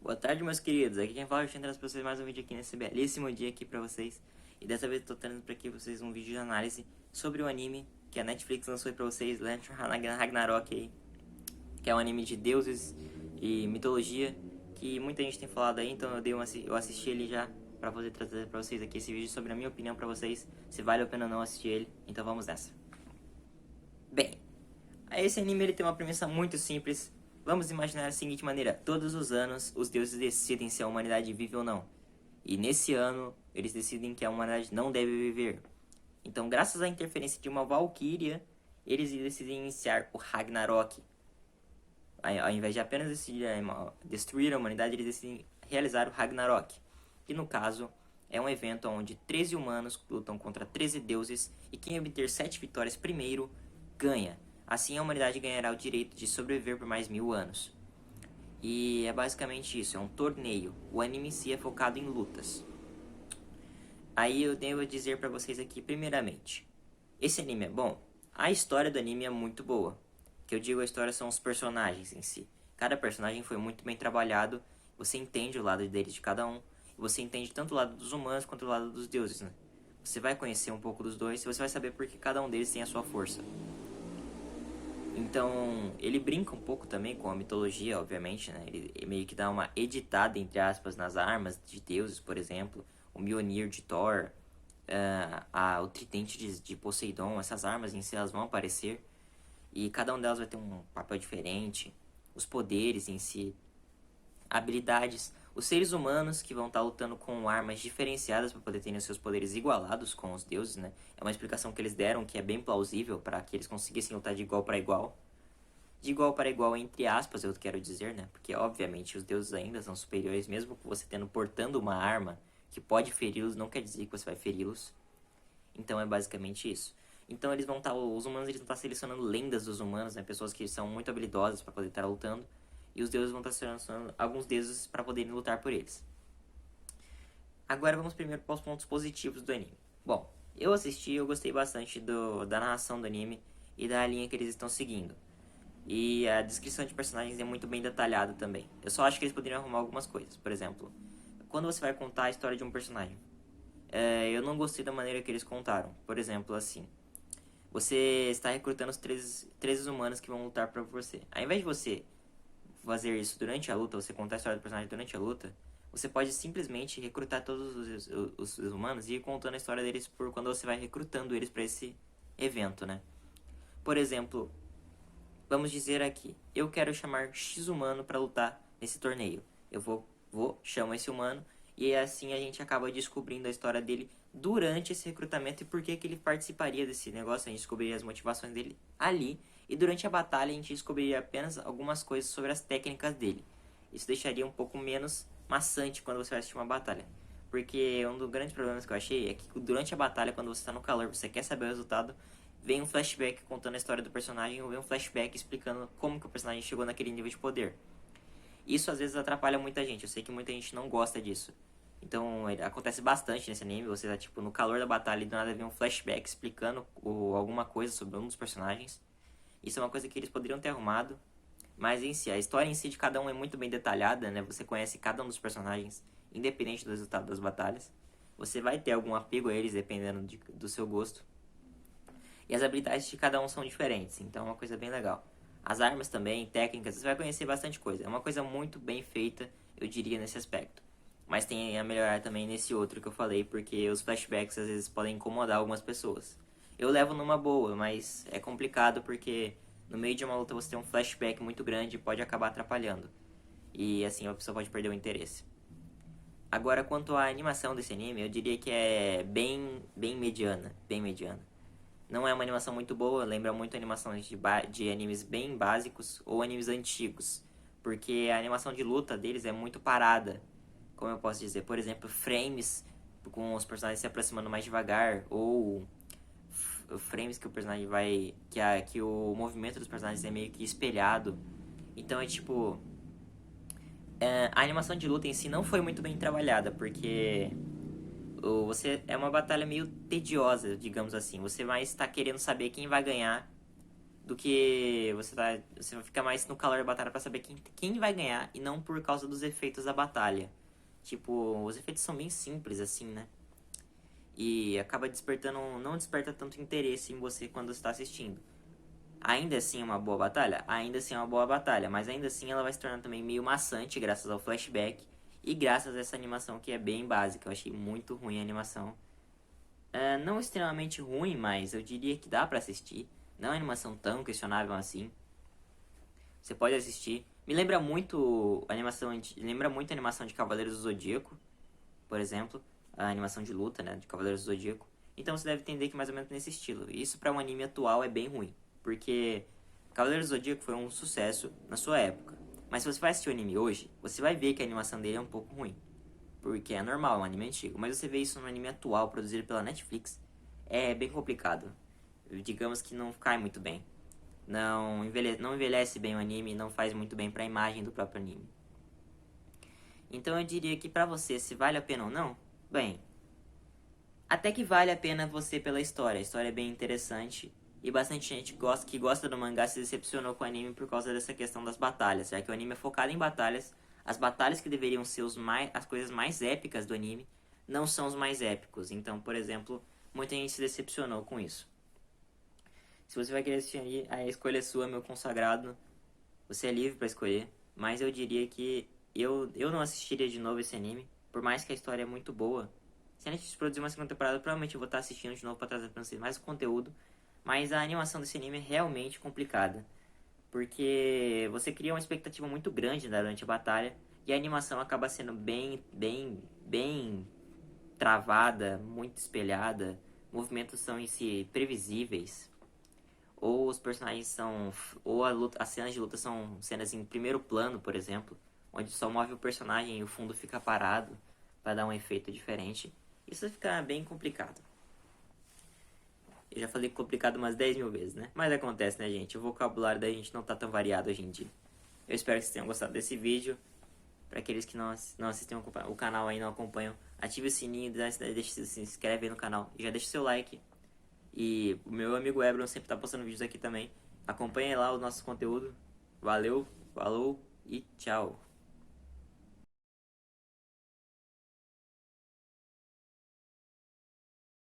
Boa tarde, meus queridos. Aqui quem fala é o Alexandre, pra vocês mais um vídeo aqui nesse belíssimo dia aqui pra vocês. E dessa vez eu tô trazendo pra aqui vocês um vídeo de análise sobre o anime que a Netflix lançou aí pra vocês, Legend of Ragnarok aí, que é um anime de deuses e mitologia que muita gente tem falado aí, então eu assisti ele já pra poder trazer pra vocês aqui esse vídeo sobre a minha opinião pra vocês, se vale a pena ou não assistir ele. Então vamos nessa. Bem, esse anime ele tem uma premissa muito simples. Vamos imaginar da seguinte maneira: todos os anos os deuses decidem se a humanidade vive ou não. E nesse ano eles decidem que a humanidade não deve viver. Então, graças à interferência de uma valquíria, eles decidem iniciar o Ragnarok. Ao invés de apenas decidir destruir a humanidade, eles decidem realizar o Ragnarok. Que no caso é um evento onde 13 humanos lutam contra 13 deuses e quem obter 7 vitórias primeiro ganha. Assim a humanidade ganhará o direito de sobreviver por mais 1000 anos. E é basicamente isso, é um torneio. O anime em si é focado em lutas. Aí eu devo dizer pra vocês aqui primeiramente, esse anime é bom? A história do anime é muito boa. O que eu digo a história são os personagens em si. Cada personagem foi muito bem trabalhado, você entende o lado deles de cada um. Você entende tanto o lado dos humanos quanto o lado dos deuses, né? Você vai conhecer um pouco dos dois e você vai saber porque cada um deles tem a sua força. Então, ele brinca um pouco também com a mitologia, obviamente, né? Ele meio que dá uma editada, entre aspas, nas armas de deuses, por exemplo. O Mjolnir de Thor, o Tridente de Poseidon, essas armas em si elas vão aparecer. E cada uma delas vai ter um papel diferente. Os poderes em si, habilidades. Os seres humanos que vão estar lutando com armas diferenciadas para poder ter os seus poderes igualados com os deuses, né? É uma explicação que eles deram que é bem plausível para que eles conseguissem lutar de igual para igual. De igual para igual, entre aspas, eu quero dizer, né? Porque, obviamente, os deuses ainda são superiores, mesmo que você portando uma arma que pode feri-los, não quer dizer que você vai feri-los. Então, é basicamente isso. Então, os humanos eles vão estar selecionando lendas dos humanos, né? Pessoas que são muito habilidosas para poder estar lutando. E os deuses vão estar selecionando alguns deuses para poderem lutar por eles. Agora vamos primeiro para os pontos positivos do anime. Bom, eu assisti, eu gostei bastante da narração do anime e da linha que eles estão seguindo. E a descrição de personagens é muito bem detalhada também. Eu só acho que eles poderiam arrumar algumas coisas. Por exemplo, quando você vai contar a história de um personagem, eu não gostei da maneira que eles contaram. Por exemplo, assim, você está recrutando os 13 humanos que vão lutar por você. Ao invés de você fazer isso durante a luta, você contar a história do personagem durante a luta, você pode simplesmente recrutar todos os humanos e ir contando a história deles por quando você vai recrutando eles para esse evento, né? Por exemplo, vamos dizer aqui, eu quero chamar X humano para lutar nesse torneio. Eu chamo esse humano e assim a gente acaba descobrindo a história dele durante esse recrutamento e por que ele participaria desse negócio. A gente descobriria as motivações dele ali e durante a batalha a gente descobriria apenas algumas coisas sobre as técnicas dele. Isso deixaria um pouco menos maçante quando você vai assistir uma batalha. Porque um dos grandes problemas que eu achei é que durante a batalha, quando você está no calor, você quer saber o resultado, vem um flashback contando a história do personagem ou vem um flashback explicando como que o personagem chegou naquele nível de poder. Isso às vezes atrapalha muita gente, eu sei que muita gente não gosta disso. Então acontece bastante nesse anime, você tá tipo no calor da batalha e do nada vem um flashback explicando alguma coisa sobre um dos personagens. Isso é uma coisa que eles poderiam ter arrumado. Mas em si, a história em si de cada um é muito bem detalhada, né? Você conhece cada um dos personagens, independente do resultado das batalhas. Você vai ter algum apego a eles, dependendo do seu gosto. E as habilidades de cada um são diferentes, então é uma coisa bem legal. As armas também, técnicas, você vai conhecer bastante coisa. É uma coisa muito bem feita, eu diria, nesse aspecto. Mas tem a melhorar também nesse outro que eu falei, porque os flashbacks às vezes podem incomodar algumas pessoas. Eu levo numa boa, mas é complicado porque no meio de uma luta você tem um flashback muito grande e pode acabar atrapalhando. E assim a pessoa pode perder o interesse. Agora, quanto à animação desse anime, eu diria que é bem mediana, bem mediana. Não é uma animação muito boa, lembra muito animações de animes bem básicos ou animes antigos. Porque a animação de luta deles é muito parada. Como eu posso dizer, por exemplo, frames com os personagens se aproximando mais devagar, ou frames que o personagem vai... que o movimento dos personagens é meio que espelhado. Então é tipo... a animação de luta em si não foi muito bem trabalhada, porque é uma batalha meio tediosa, digamos assim. Você vai estar querendo saber quem vai ganhar do que você vai ficar mais no calor da batalha pra saber quem vai ganhar e não por causa dos efeitos da batalha. Tipo, os efeitos são bem simples assim, né? E acaba despertando, não desperta tanto interesse em você quando está assistindo. Ainda assim é uma boa batalha? Ainda assim é uma boa batalha, mas ainda assim ela vai se tornar também meio maçante graças ao flashback e graças a essa animação que é bem básica. Eu achei muito ruim a animação. Não extremamente ruim, mas eu diria que dá pra assistir. Não é uma animação tão questionável assim. Você pode assistir. Me lembra muito a animação de Cavaleiros do Zodíaco, por exemplo, a animação de luta, né, de Cavaleiros do Zodíaco. Então você deve entender que mais ou menos nesse estilo. Isso para um anime atual é bem ruim, porque Cavaleiros do Zodíaco foi um sucesso na sua época. Mas se você vai assistir o anime hoje, você vai ver que a animação dele é um pouco ruim, porque é normal, é um anime antigo. Mas você vê isso no anime atual, produzido pela Netflix, é bem complicado. Digamos que não cai muito bem. Não envelhece bem o anime, não faz muito bem para a imagem do próprio anime. Então eu diria que pra você, se vale a pena ou não, bem, até que vale a pena você pela história. A história é bem interessante e bastante gente que gosta do mangá se decepcionou com o anime por causa dessa questão das batalhas, já que o anime é focado em batalhas. As batalhas que deveriam ser as coisas mais épicas do anime não são os mais épicos. Então, por exemplo, muita gente se decepcionou com isso. Se você vai querer assistir, a escolha é sua, meu consagrado. Você é livre para escolher, mas eu diria que eu não assistiria de novo esse anime, por mais que a história é muito boa. Se a gente produzir uma segunda temporada, provavelmente eu vou estar assistindo de novo para trazer para vocês mais conteúdo, mas a animação desse anime é realmente complicada, porque você cria uma expectativa muito grande durante a batalha e a animação acaba sendo bem travada, muito espelhada, movimentos são em si previsíveis. Ou os personagens são. Ou as cenas de luta são cenas em primeiro plano, por exemplo, onde só move o personagem e o fundo fica parado para dar um efeito diferente. Isso fica bem complicado. Eu já falei complicado umas 10 mil vezes, né? Mas acontece, né, gente? O vocabulário da gente não tá tão variado hoje em dia. Eu espero que vocês tenham gostado desse vídeo. Para aqueles que não assistem o canal aí, não acompanham, ative o sininho, se inscreve aí no canal e já deixa o seu like. E o meu amigo Ebron sempre tá postando vídeos aqui também. Acompanhe lá o nosso conteúdo. Valeu, falou e tchau.